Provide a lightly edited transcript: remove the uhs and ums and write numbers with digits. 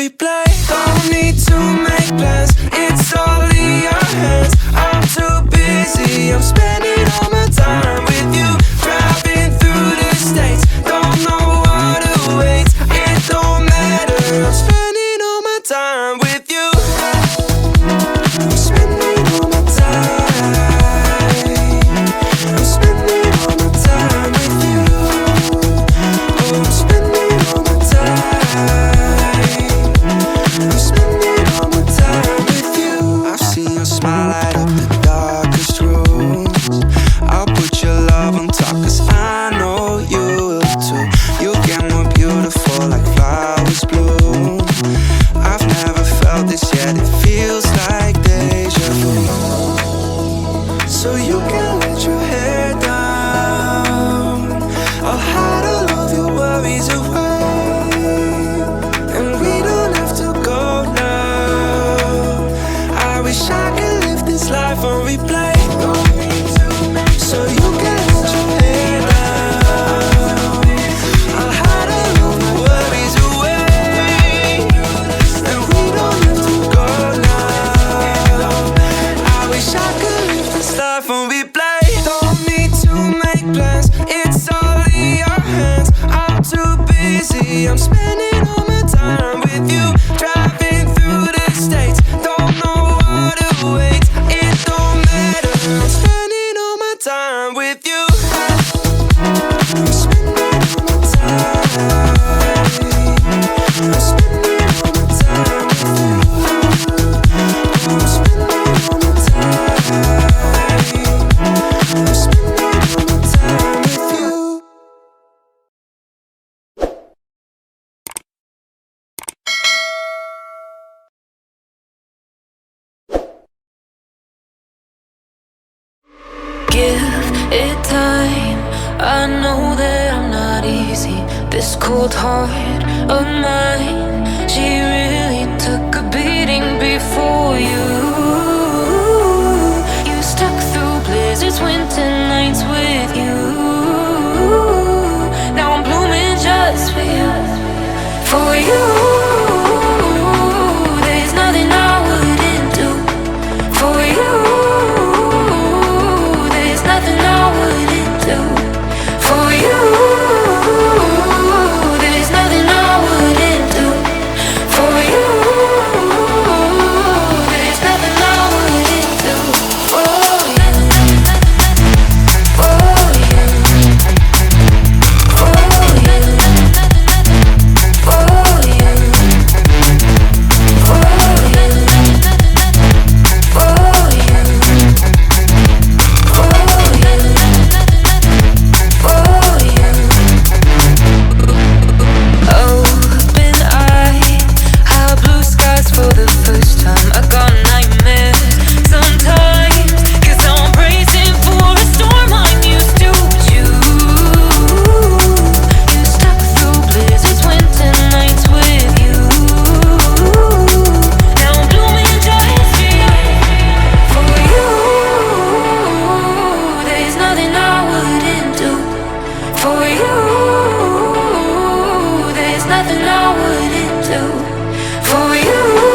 replay. Don't need to make plans, it's all in your hands. I'm too busy, I'm spending all my time with you. Driving through the states, don't know what awaits. It don't matter, I'm spending all my time with you. I'm spending all my time. I'm spending all my time with you. Oh, I'm spending all my time. I'm spending all my time with you. I've seen your smile light up the darkest rooms. I'll put your love on top, cause I know you will too. You get more beautiful like flowers bloom. I've never felt this yet, it feels like deja vu. So you can let your hair down, I'll hide all of your worries away, and we don't have to go now. I wish I could live this life on replay. So you can let your hair down, I'll hide all of my worries away, and we don't have to go now. I wish I could live this life on replay. Don't need to make plans, it's all in your hands. I'm too busy, I'm spending all my time with you. Driving through the states, don't know what awaits. It don't matter, I'm spending all my time with you. I'm spending all my time. I'm spending all my time with you. I'm spending all my time. I'm spending all my time with you. Give it time, I know that I'm not easy. This cold heart of mine, she really took a beating before you. You stuck through blizzards, winter nights with you. Now I'm blooming just for you. For you, there's nothing I wouldn't do. For you, there's nothing I wouldn't do. For you, there's nothing I wouldn't do. For you, there's nothing I wouldn't do. For you, for you, for you, for you,